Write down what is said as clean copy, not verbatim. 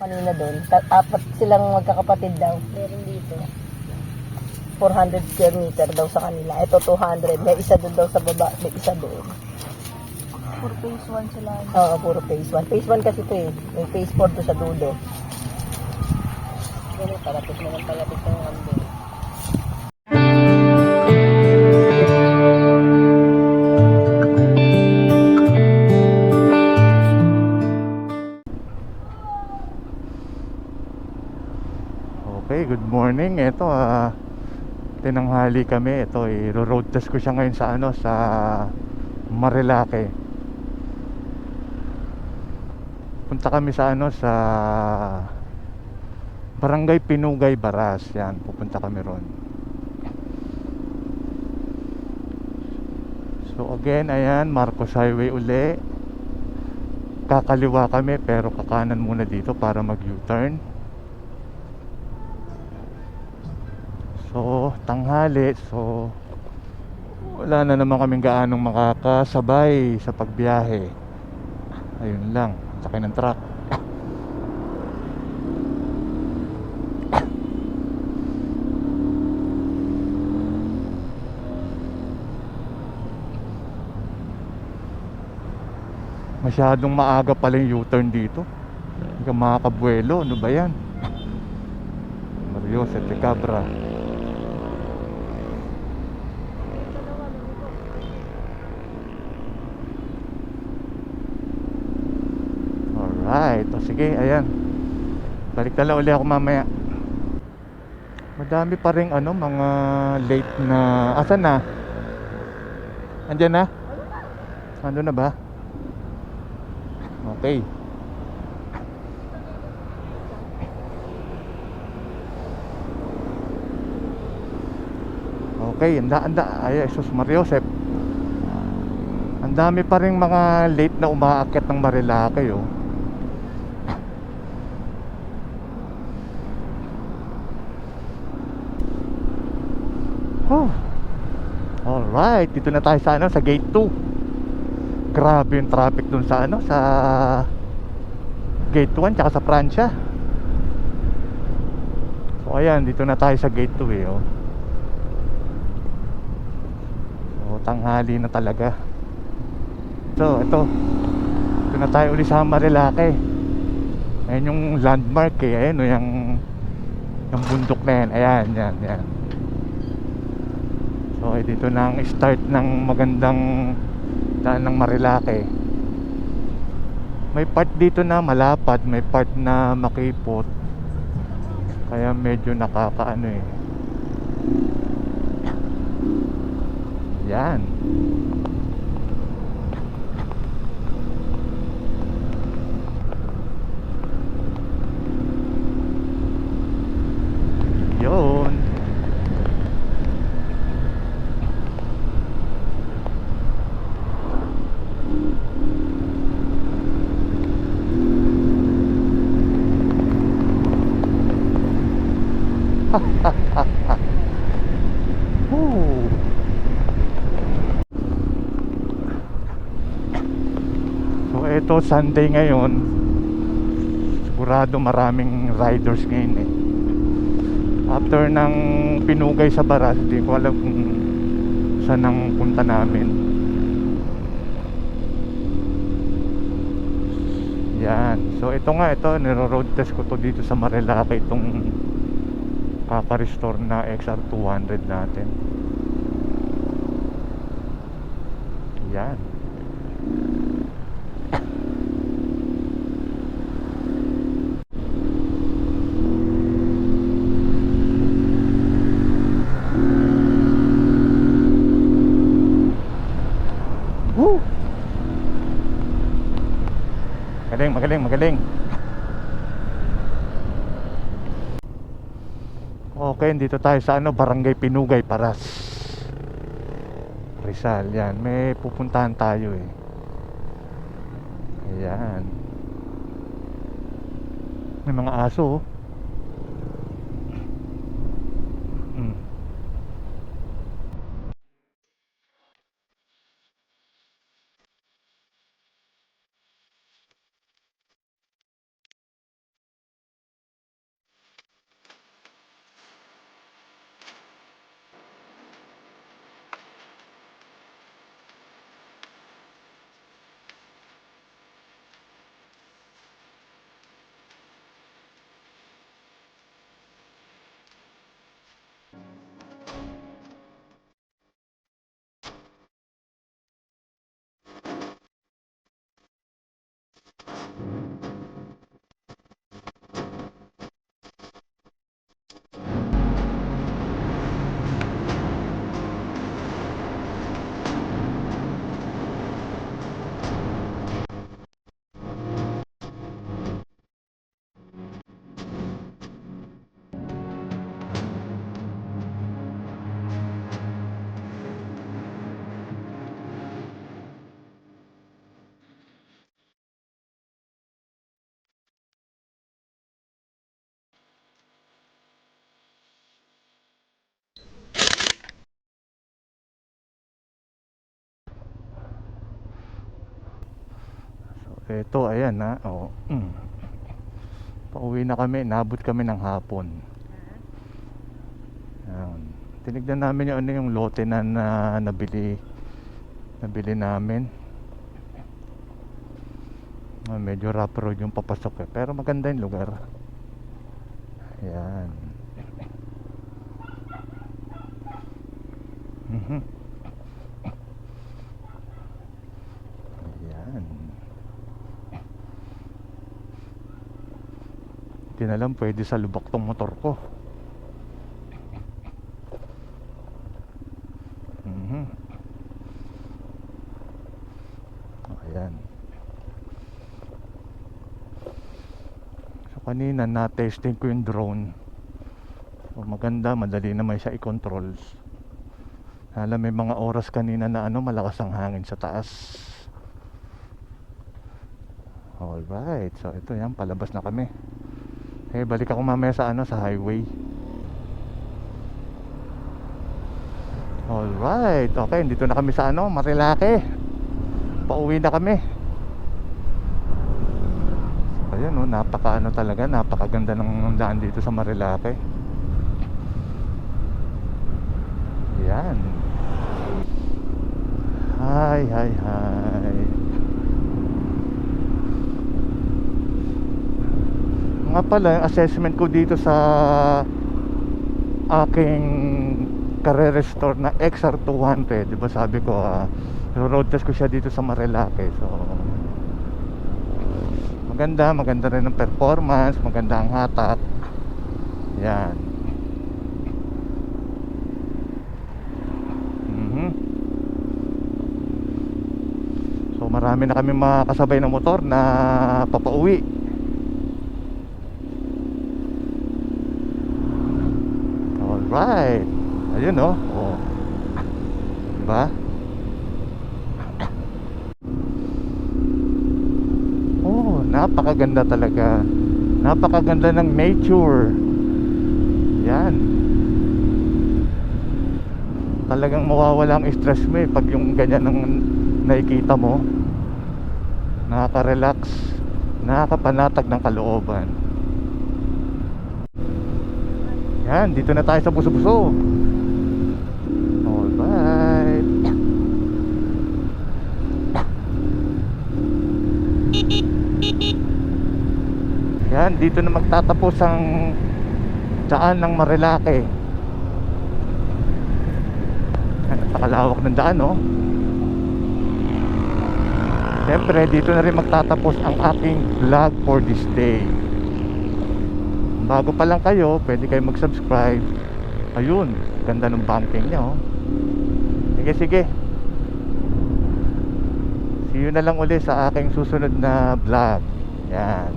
Kanina doon, apat silang magkakapatid daw. Meron dito. 400 square meter daw sa kanila. Ito 200. May isa doon daw sa baba, may isa doon. Puro phase 1 sila. Oo, puro phase 1. Phase 1 kasi ito eh. May phase 4 doon sa dulo. Ganun, palapit naman palapit ng ambing. Okay, good morning. Ito tinanghali kami. Ito i-road test ko siya ngayon sa sa Marilake. Punta kami sa sa Barangay Pinugay, Baras. Yan, pupunta kami ron. So again, ayan, Marcos Highway uli. Kakaliwa kami pero kakanan muna dito para mag U-turn. So, tanghali. So, wala na naman kaming gaanong makakasabay sa pagbiyahe. Ayun lang, sakay ng truck. Masyadong maaga pala yung U-turn dito. Hindi ka makakabuelo. Ano ba yan? Mario Sete Cabra. Alright, o sige, ayan. Balik na lang uli ako mamaya. Madami pa rin mga late na. Asan na? Andyan na? Ando na ba? Okay. Okay, ay Jesus Mariosep. Ang dami pa rin mga late na umaakyat ng Marilake, oh. Alright, dito na tayo sa sa gate 2. Grabe yung traffic dun sa sa gate 1 tsaka sa Pransya. So ayan, dito na tayo sa gate 2 oh. So tanghali na talaga. So ito na tayo uli sa Marilake. Ayan yung landmark ayan yung bundok na yan. Ayan, yan. So dito na ang start ng magandang daan ng Marilake. May part dito na malapad, may part na makipot. Kaya medyo nakakaano Yan. Yun. So ito Sunday ngayon. Sigurado maraming riders ngayon After ng Pinugay sa Baras, hindi ko alam kung saan ang punta namin. Yan. So ito niro-road test ko to dito sa Marilake, itong kaka-restore na XR200 natin. Yan. Woo! Magaling. Okay, dito tayo sa Barangay Pinugay, Paras, Rizal. Yan, may pupuntahan tayo Ayan. May mga aso Ito, ayan ha. Oh. Pauwi na kami. Nabot kami ng hapon. Ayan. Tinignan namin yung ano yung lote na, nabili namin. Medyo rough road yung papasok eh. Pero maganda yung lugar. Ayan. Ayan. Hindi na lang pwede sa lubak tong motor ko. Ayan. So kanina na-testing ko yung drone. So maganda, madali naman siya i-control. Alam, may mga oras kanina na malakas ang hangin sa taas. Alright, so ito yan, palabas na kami. Balik ako mamaya sa sa highway. Alright, okay, dito na kami sa Marilake. Pauwi na kami. Ayan napaka talaga, napakaganda ng daan dito sa Marilake. Ayan. Hi. Nga pala, yung assessment ko dito sa aking kare-restore na XR200, diba sabi ko road test ko siya dito sa Marilake. So maganda rin ang performance, maganda ang hatak. Yan. So marami na kami makasabay ng motor na papauwi. Alright. Ayun oh. Diba? Oh, napakaganda talaga. Napakaganda ng nature. Yan. Talagang mawawala ang stress mo pag yung ganyan ang nakikita mo. Nakaka-relax, nakakapanatag ng kalooban. Yan, dito na tayo sa Buso-Buso. Alright. Yan, dito na magtatapos ang daan ng Marilake. Napakalawak ng daan Siyempre, dito na rin magtatapos ang aking vlog for this day. Bago pa lang kayo, pwede kayo mag-subscribe. Ayun, ganda ng banking niya Sige. See you na lang ulit sa aking susunod na vlog. Yan.